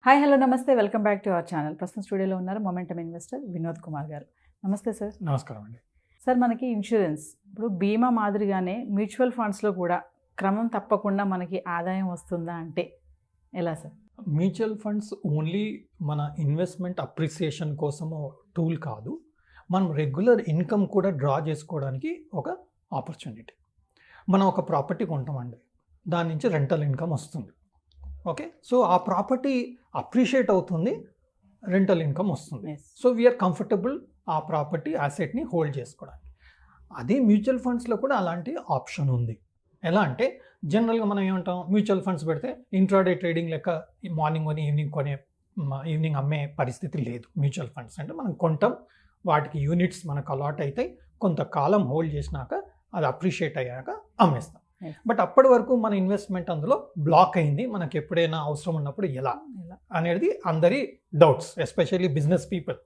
Hi hello నమస్తే welcome back to our channel. ప్రస్తుతం స్టూడియోలో ఉన్నారు మొమెంటమ్ ఇన్వెస్టర్ వినోద్ కుమార్ గారు. నమస్తే సార్. నమస్కారం అండి. సార్, మనకి ఇన్సూరెన్స్ ఇప్పుడు బీమా మాదిరిగానే మ్యూచువల్ ఫండ్స్లో కూడా క్రమం తప్పకుండా మనకి ఆదాయం వస్తుందా అంటే ఎలా సార్? మ్యూచువల్ ఫండ్స్ ఓన్లీ మన ఇన్వెస్ట్మెంట్ అప్రిసియేషన్ కోసము టూల్ కాదు, మనం రెగ్యులర్ ఇన్కమ్ కూడా డ్రా చేసుకోవడానికి ఒక ఆపర్చునిటీ. మనం ఒక ప్రాపర్టీ కొంటామండి, దాని నుంచి రెంటల్ ఇన్కమ్ వస్తుంది. ఓకే, సో ఆ ప్రాపర్టీ అప్రిషియేట్ అవుతుంది, రెంటల్ ఇన్కమ్ వస్తుంది. సో వీఆర్ కంఫర్టబుల్ ఆ ప్రాపర్టీ అసెట్ని హోల్డ్ చేసుకోవడానికి. అదే మ్యూచువల్ ఫండ్స్లో కూడా అలాంటి ఆప్షన్ ఉంది. ఎలా అంటే జనరల్గా మనం ఏమంటాం, మ్యూచువల్ ఫండ్స్ పెడితే ఇంట్రాడే ట్రేడింగ్ లెక్క మార్నింగ్ కొని ఈవినింగ్ అమ్మే పరిస్థితి లేదు. మ్యూచువల్ ఫండ్స్ అంటే మనం కొంటాం, వాటికి యూనిట్స్ మనకు అలాట్ అవుతాయి, కొంతకాలం హోల్డ్ చేసినాక అది అప్రిషియేట్ అయ్యాక అమ్మేస్తాం. బట్ అప్పటి వరకు మన ఇన్వెస్ట్మెంట్ అందులో బ్లాక్ అయింది, మనకి ఎప్పుడైనా అవసరం ఉన్నప్పుడు ఎలా అనేది అందరి doubts, especially business people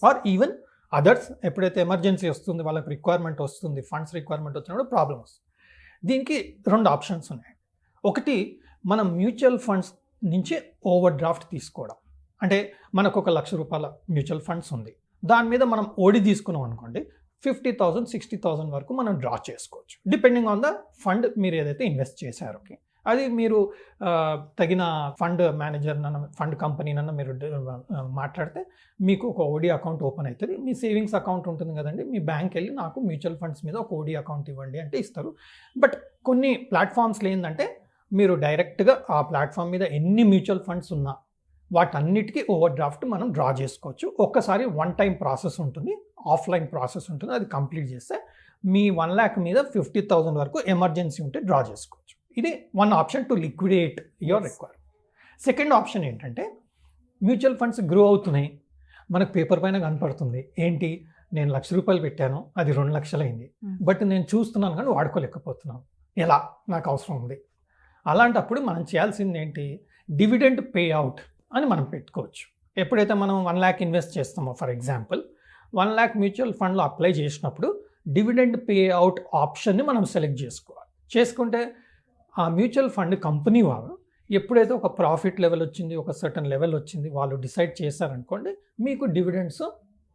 or even others. ఎప్పుడైతే ఎమర్జెన్సీ వస్తుంది, వాళ్ళకి రిక్వైర్మెంట్ వస్తుంది, ఫండ్స్ రిక్వైర్మెంట్ వచ్చినప్పుడు ప్రాబ్లమ్ వస్తుంది. దీనికి రెండు ఆప్షన్స్ ఉన్నాయి. ఒకటి, మనం మ్యూచువల్ ఫండ్స్ నుంచి ఓవర్ డ్రాఫ్ట్ తీసుకోవడం. అంటే మనకు ₹1,00,000 మ్యూచువల్ ఫండ్స్ ఉంది, దాని మీద మనం ఓడి తీసుకున్నాం అనుకోండి, 50,000 60,000 వరకు మనం డ్రా చేసుకోవచ్చు, డిపెండింగ్ ఆన్ ద ఫండ్ మీరు ఏదైతే ఇన్వెస్ట్ చేశారో. అది మీరు తగిన ఫండ్ మేనేజర్ ఫండ్ కంపెనీనన్నా మీరు మాట్లాడితే మీకు ఒక ఓడి అకౌంట్ ఓపెన్ అవుతుంది. మీ సేవింగ్స్ అకౌంట్ ఉంటుంది కదండి, మీ బ్యాంక్ వెళ్ళి నాకు మ్యూచువల్ ఫండ్స్ మీద ఒక ఓడి అకౌంట్ ఇవ్వండి అంటే ఇస్తారు. బట్ కొన్ని ప్లాట్ఫామ్స్లో ఏంటంటే మీరు డైరెక్ట్గా ఆ ప్లాట్ఫామ్ మీద ఎన్ని మ్యూచువల్ ఫండ్స్ ఉన్నా వాటన్నిటికీ ఓవర్ డ్రాఫ్ట్ మనం డ్రా చేసుకోవచ్చు. ఒక్కసారి వన్ టైం ప్రాసెస్ ఉంటుంది, ఆఫ్లైన్ ప్రాసెస్ ఉంటుంది. అది కంప్లీట్ చేస్తే మీ 1 lakh మీద 50,000 వరకు ఎమర్జెన్సీ ఉంటే డ్రా చేసుకోవచ్చు. ఇది one option to liquidate your requirement. Second option ఏంటంటే, మ్యూచువల్ ఫండ్స్ గ్రో అవుతున్నాయి, మనకు పేపర్ పైన కనపడుతుంది, ఏంటి నేను ₹1,00,000 పెట్టాను, అది 2 లక్షలు అయింది, బట్ నేను చూస్తున్నాను కానీ వాడుకోలేకపోతున్నాను, ఎలా, నాకు అవసరం ఉంది. అలాంటప్పుడు మనం చేయాల్సింది ఏంటి, డివిడెండ్ పే అవుట్ అని మనం పెట్టుకోవచ్చు. ఎప్పుడైతే మనం 1 lakh ఇన్వెస్ట్ చేస్తామో, ఫర్ ఎగ్జాంపుల్ 1 lakh మ్యూచువల్ ఫండ్లో అప్లై చేసినప్పుడు డివిడెండ్ పే అవుట్ ఆప్షన్ని మనం సెలెక్ట్ చేసుకోవాలి. చేసుకుంటే ఆ మ్యూచువల్ ఫండ్ కంపెనీ వాళ్ళు ఎప్పుడైతే ఒక ప్రాఫిట్ లెవెల్ వచ్చింది, ఒక సర్టన్ లెవెల్ వచ్చింది, వాళ్ళు డిసైడ్ చేశారనుకోండి, మీకు డివిడెండ్స్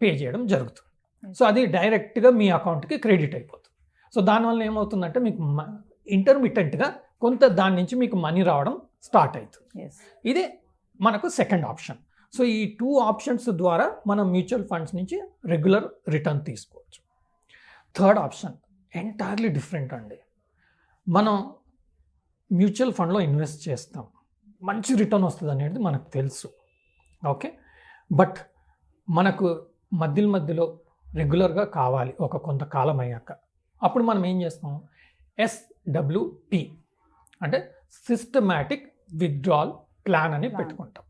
పే చేయడం జరుగుతుంది. సో అది డైరెక్ట్గా మీ అకౌంట్కి క్రెడిట్ అయిపోతుంది. సో దానివల్ల ఏమవుతుందంటే మీకు ఇంటర్మిటెంట్గా కొంత దాని నుంచి మీకు మనీ రావడం స్టార్ట్ అవుతుంది. ఇదే మనకు సెకండ్ ఆప్షన్. సో ఈ 2 ఆప్షన్స్ ద్వారా మనం మ్యూచువల్ ఫండ్స్ నుంచి రెగ్యులర్ రిటర్న్ తీసుకోవచ్చు. థర్డ్ ఆప్షన్ ఎంటైర్లీ డిఫరెంట్ అండి. మనం మ్యూచువల్ ఫండ్లో ఇన్వెస్ట్ చేస్తాం, మంచి రిటర్న్ వస్తుంది అనేది మనకు తెలుసు. ఓకే, బట్ మనకు మధ్యలో రెగ్యులర్గా కావాలి ఒక కొంతకాలం అయ్యాక, అప్పుడు మనం ఏం చేస్తాం, SWP అంటే సిస్టమాటిక్ విత్డ్రాల్ ప్లాన్ అని పెట్టుకుంటాం.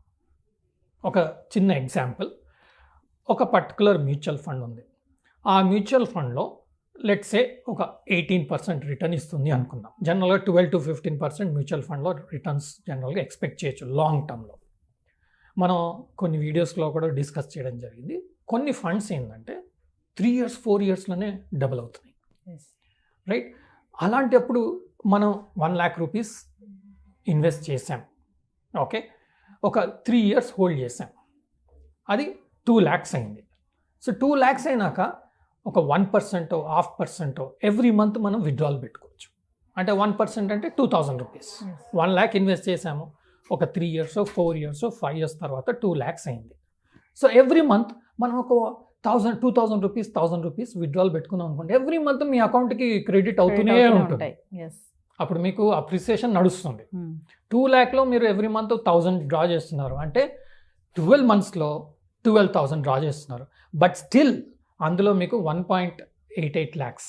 ఒక చిన్న ఎగ్జాంపుల్, ఒక పర్టికులర్ మ్యూచువల్ ఫండ్ ఉంది, ఆ మ్యూచువల్ ఫండ్లో లెట్స్ సే ఒక 18% రిటర్న్ ఇస్తుంది అనుకుందాం. జనరల్గా 12 to 15% మ్యూచువల్ ఫండ్లో రిటర్న్స్ జనరల్గా ఎక్స్పెక్ట్ చేయొచ్చు లాంగ్ టర్మ్లో. మనం కొన్ని వీడియోస్లో కూడా డిస్కస్ చేయడం జరిగింది. కొన్ని ఫండ్స్ ఏంటంటే 3 years 4 yearsలోనే డబుల్ అవుతున్నాయి, రైట్? అలాంటప్పుడు మనం ₹1 lakh ఇన్వెస్ట్ చేసాం, ఓకే, ఒక 3 years హోల్డ్ చేసాం, అది 2 lakhs అయింది. సో 2 lakhs అయినాక ఒక 1% 0.5% ఎవ్రీ మంత్ మనం విత్డ్రాల్ పెట్టుకోవచ్చు. అంటే 1% అంటే ₹2,000. 1 lakh ఇన్వెస్ట్ చేసాము, ఒక 3 years 4 years 5 years తర్వాత 2 lakhs అయింది. సో ఎవ్రీ మంత్ మనం ఒక ₹2,000 విత్డ్రాల్ పెట్టుకున్నాం అనుకోండి, ఎవ్రీ మంత్ మీ అకౌంట్కి క్రెడిట్ అవుతూనే ఉంటుంది. అప్పుడు మీకు అప్రిసియేషన్ నడుస్తుంది. 2 lakhలో మీరు ఎవ్రీ మంత్ 1,000 డ్రా చేస్తున్నారు అంటే 12 monthsలో 12,000 డ్రా చేస్తున్నారు. బట్ స్టిల్ అందులో మీకు 1.88 lakhs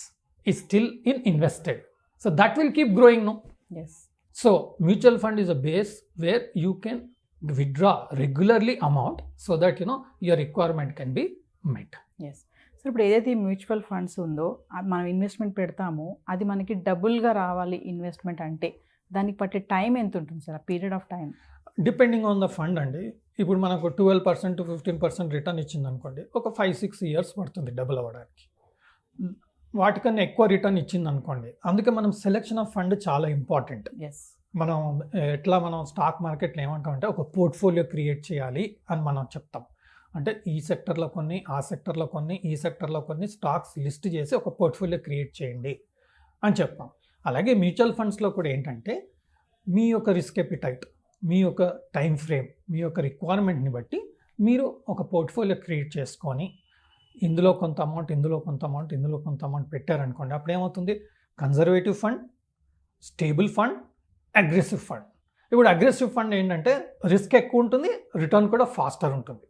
is still in invested. So that will keep growing, no? Yes. So mutual fund is a base where you can withdraw regularly amount so that your requirement can be met. Yes. So ఇప్పుడు ఏదైతే ఈ mutual funds ఉందో మనం investment పెడతామో అది మనకి డబుల్గా రావాలి investment అంటే దానికి పట్టే టైం ఎంత ఉంటుంది sir, period of time? Depending on the fund అండి. ఇప్పుడు మనకు 12% to 15% రిటర్న్ ఇచ్చింది అనుకోండి, ఒక 5-6 years పడుతుంది డబుల్ అవ్వడానికి. వాటికన్నా ఎక్కువ రిటర్న్ ఇచ్చింది అనుకోండి, అందుకే మనం సెలెక్షన్ ఆఫ్ ఫండ్ చాలా ఇంపార్టెంట్. మనం ఎట్లా మనం స్టాక్ మార్కెట్లో ఏమంటామంటే ఒక పోర్ట్ఫోలియో క్రియేట్ చేయాలి అని మనం చెప్తాం. అంటే ఈ సెక్టర్లో కొన్ని, ఆ సెక్టర్లో కొన్ని, ఈ సెక్టర్లో కొన్ని స్టాక్స్ లిస్ట్ చేసి ఒక పోర్ట్ఫోలియో క్రియేట్ చేయండి అని చెప్తాం. అలాగే మ్యూచువల్ ఫండ్స్లో కూడా ఏంటంటే మీ యొక్క రిస్క్ ఎపిటైట్, మీ యొక్క టైం ఫ్రేమ్, మీ యొక్క రిక్వైర్మెంట్ని బట్టి మీరు ఒక పోర్ట్ఫోలియో క్రియేట్ చేసుకొని ఇందులో కొంత అమౌంట్, ఇందులో కొంత అమౌంట్, ఇందులో కొంత అమౌంట్ పెట్టారనుకోండి, అప్పుడు ఏమవుతుంది, conservative fund, stable fund, aggressive fund. ఇప్పుడు అగ్రెసివ్ ఫండ్ ఏంటంటే రిస్క్ ఎక్కువ ఉంటుంది, రిటర్న్ కూడా ఫాస్టర్ ఉంటుంది.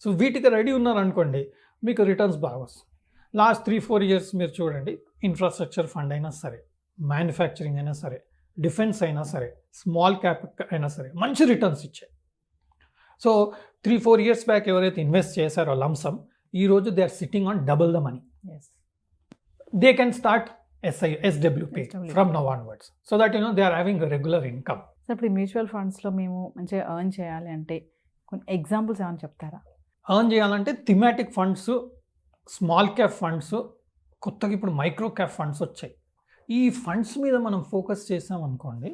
సో వీటికి రెడీ ఉన్నారనుకోండి మీకు రిటర్న్స్ బాగా వస్తుంది. లాస్ట్ 3-4 ఇయర్స్ మీరు చూడండి, ఇన్ఫ్రాస్ట్రక్చర్ ఫండ్ అయినా సరే, మ్యానుఫ్యాక్చరింగ్ అయినా సరే, డిఫెన్స్ అయినా సరే, స్మాల్ క్యాప్ అయినా సరే మంచి రిటర్న్స్ ఇచ్చాయి. సో 3-4 ఇయర్స్ బ్యాక్ ఎవరైతే ఇన్వెస్ట్ చేశారో లంసమ్, ఈరోజు they are sitting on double the money. They can start SWP from now onwards, so that they are having regular income. సో ఇప్పుడు మ్యూచువల్ ఫండ్స్లో మేము మంచిగా ఎర్న్ చేయాలి అంటే కొన్ని ఎగ్జాంపుల్స్ ఏమైనా చెప్తారా? ఎర్న్ చేయాలంటే thematic funds, small cap funds, కొత్తగా ఇప్పుడు మైక్రో క్యాప్ ఫండ్స్ వచ్చాయి. ఈ ఫండ్స్ మీద మనం ఫోకస్ చేసామనుకోండి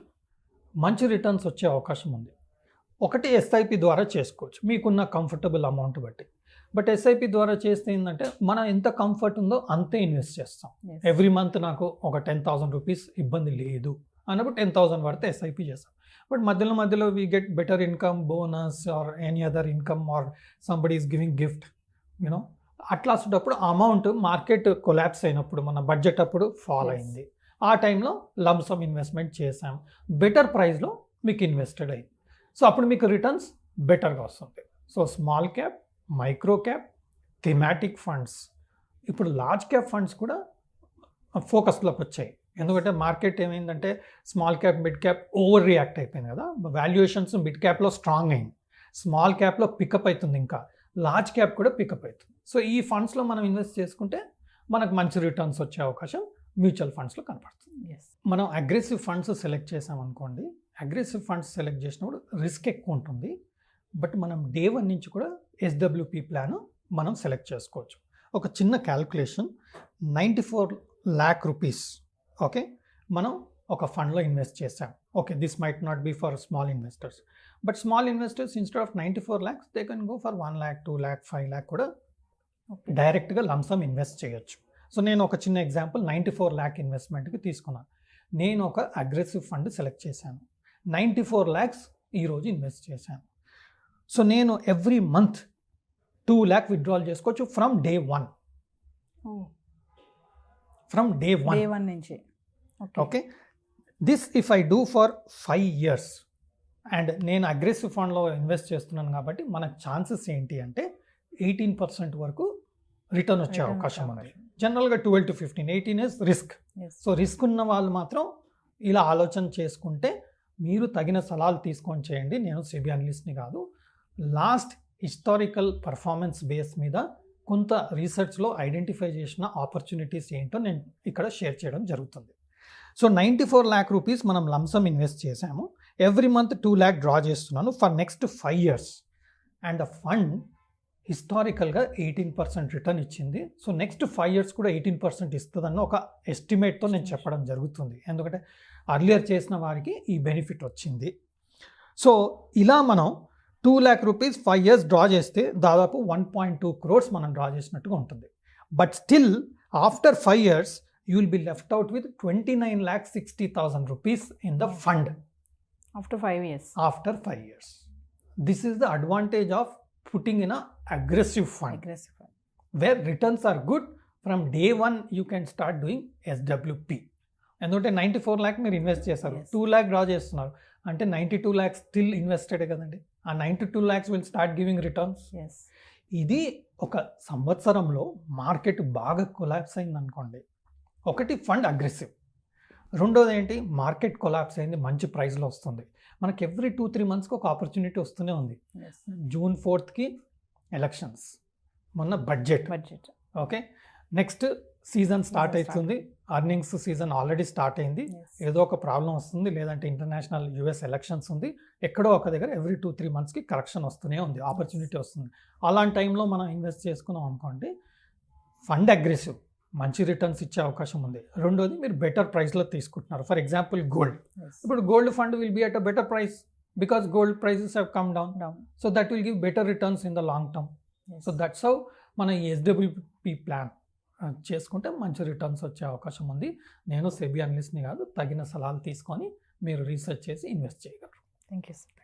మంచి రిటర్న్స్ వచ్చే అవకాశం ఉంది. ఒకటి SIP ద్వారా చేసుకోవచ్చు మీకున్న కంఫర్టబుల్ అమౌంట్ బట్టి. బట్ SIP ద్వారా చేస్తే ఏంటంటే మనం ఎంత కంఫర్ట్ ఉందో అంతే ఇన్వెస్ట్ చేస్తాం. ఎవ్రీ మంత్ నాకు ఒక 10,000 రూపీస్ ఇబ్బంది లేదు అన్నప్పుడు 10,000 పడితే SIP చేస్తాం. బట్ మధ్యలో we get better income, bonus or any other income, or somebody is giving gift, you know అట్లా వచ్చేటప్పుడు అమౌంట్ మార్కెట్ కొలాప్స్ అయినప్పుడు మన బడ్జెట్ అప్పుడు ఫాల్ అయింది, ఆ టైంలో లంసమ్ ఇన్వెస్ట్మెంట్ చేసాం, బెటర్ ప్రైస్లో మీకు ఇన్వెస్టెడ్ అయింది. సో అప్పుడు మీకు రిటర్న్స్ బెటర్గా వస్తుంది. So small cap, micro cap, thematic funds, ఇప్పుడు లార్జ్ క్యాప్ ఫండ్స్ కూడా ఫోకస్లోకి వచ్చాయి. ఎందుకంటే మార్కెట్ ఏమైందంటే small cap, mid cap over react అయిపోయింది కదా, వాల్యుయేషన్స్ మిడ్ క్యాప్లో స్ట్రాంగ్ అయింది, స్మాల్ క్యాప్లో పికప్ అవుతుంది, ఇంకా లార్జ్ క్యాప్ కూడా పికప్ అవుతుంది. సో ఈ ఫండ్స్లో మనం ఇన్వెస్ట్ చేసుకుంటే మనకు మంచి రిటర్న్స్ వచ్చే అవకాశం మ్యూచువల్ ఫండ్స్లో కనపడుతుంది. మనం అగ్రెసివ్ ఫండ్స్ సెలెక్ట్ చేసామనుకోండి, అగ్రెసివ్ ఫండ్స్ సెలెక్ట్ చేసినప్పుడు రిస్క్ ఎక్కువ ఉంటుంది, బట్ మనం డే 1 నుంచి కూడా SWP ప్లాన్ మనం సెలెక్ట్ చేసుకోవచ్చు. ఒక చిన్న క్యాల్కులేషన్, 94 lakh రూపీస్ ఓకే మనం ఒక ఫండ్లో ఇన్వెస్ట్ చేసాం. Okay, this might not be for small investors, but small investors instead of 94 lakhs they can go for 1 lakh, 2 lakh, 5 lakh కూడా డైరెక్ట్గా లంసమ్ ఇన్వెస్ట్ చేయొచ్చు. సో నేను ఒక చిన్న ఎగ్జాంపుల్ 94 lakh ఇన్వెస్ట్మెంట్కి తీసుకున్నాను. నేను ఒక అగ్రెసివ్ ఫండ్ సెలెక్ట్ చేశాను, 94 lakhs ఈరోజు ఇన్వెస్ట్ చేశాను. సో నేను ఎవ్రీ మంత్ 2 lakh విత్డ్రాల్ చేసుకోవచ్చు ఫ్రమ్ డే 1. ఫ్రమ్ డే 1 నుంచి. Okay, this if I do for 5 years and నేను అగ్రెసివ్ ఫండ్లో ఇన్వెస్ట్ చేస్తున్నాను కాబట్టి మనకు ఛాన్సెస్ ఏంటి అంటే 18% వరకు రిటర్న్ వచ్చే అవకాశం ఉంది. జనరల్గా 12 to 15, 18 is risk. So risk ఉన్న వాళ్ళు మాత్రం ఇలా ఆలోచన చేసుకుంటే మీరు తగిన సలహాలు తీసుకొని చేయండి. నేను సెబీ అనలిస్ట్ని కాదు, లాస్ట్ హిస్టారికల్ పర్ఫార్మెన్స్ బేస్ మీద కొంత రీసెర్చ్లో ఐడెంటిఫై చేసిన ఆపర్చునిటీస్ ఏంటో నేను ఇక్కడ షేర్ చేయడం జరుగుతుంది. సో 94 lakh రూపీస్ మనం లంసమ్ ఇన్వెస్ట్ చేసాము, ఎవ్రీ మంత్ 2 lakh డ్రా చేస్తున్నాను for next 5 years and the fund హిస్టారికల్గా 18% రిటర్న్ ఇచ్చింది. సో నెక్స్ట్ 5 years కూడా 18% ఇస్తుందన్న ఒక ఎస్టిమేట్తో నేను చెప్పడం జరుగుతుంది, ఎందుకంటే అర్లియర్ చేసిన వారికి ఈ బెనిఫిట్ వచ్చింది. సో ఇలా మనం 2 lakh రూపీస్ 5 years డ్రా చేస్తే దాదాపు 1.2 crores మనం డ్రా చేసినట్టుగా ఉంటుంది. But still after 5 years you will be left out with 29,60,000 rupees in the fund. After 5 years. After 5 years. This is the advantage of putting in a aggressive fund. Where returns are good. From day 1 you can start doing SWP. ఎందుకంటే 94 lakh మీరు invest చేస్తారు, 2 lakh draw చేస్తున్నారు అంటే 92 lakhs still invested కదండి. ఆ 92 lakhs will start giving returns. ఇది ఒక సంవత్సరంలో మార్కెట్ బాగా కొలాప్స్ అయింది అనుకోండి, ఒకటి ఫండ్ అగ్రెసివ్, రెండోది ఏంటి మార్కెట్ కొలాప్స్ అయింది, మంచి ప్రైస్లో వస్తుంది. మనకి ఎవ్రీ 2-3 monthsకి ఒక ఆపర్చునిటీ వస్తూనే ఉంది. June 4th ఎలక్షన్స్, మొన్న budget. Okay, next season start అవుతుంది, అర్నింగ్స్ సీజన్ ఆల్రెడీ స్టార్ట్ అయింది, ఏదో ఒక ప్రాబ్లం వస్తుంది, లేదంటే ఇంటర్నేషనల్ US ఎలక్షన్స్ ఉంది, ఎక్కడో ఒక దగ్గర ఎవ్రీ 2-3 monthsకి కరెక్షన్ వస్తూనే ఉంది, ఆపర్చునిటీ వస్తుంది. అలాంటి టైంలో మనం ఇన్వెస్ట్ చేసుకున్నాం అనుకోండి, ఫండ్ అగ్రెసివ్ మంచి రిటర్న్స్ ఇచ్చే అవకాశం ఉంది. రెండోది మీరు బెటర్ ప్రైస్లో తీసుకుంటున్నారు. For example gold. ఇప్పుడు gold fund will be at a better price because gold prices have come down. So that will give better returns in the long term. So that's how మన SWP plan చేసుకుంటే మంచి returns వచ్చే అవకాశం ఉంది. నేను SEBI అనలిస్ట్ని కాదు, తగిన సలహాలు తీసుకొని మీరు రీసెర్చ్ చేసి ఇన్వెస్ట్ చేయగలరు. Thank you sir.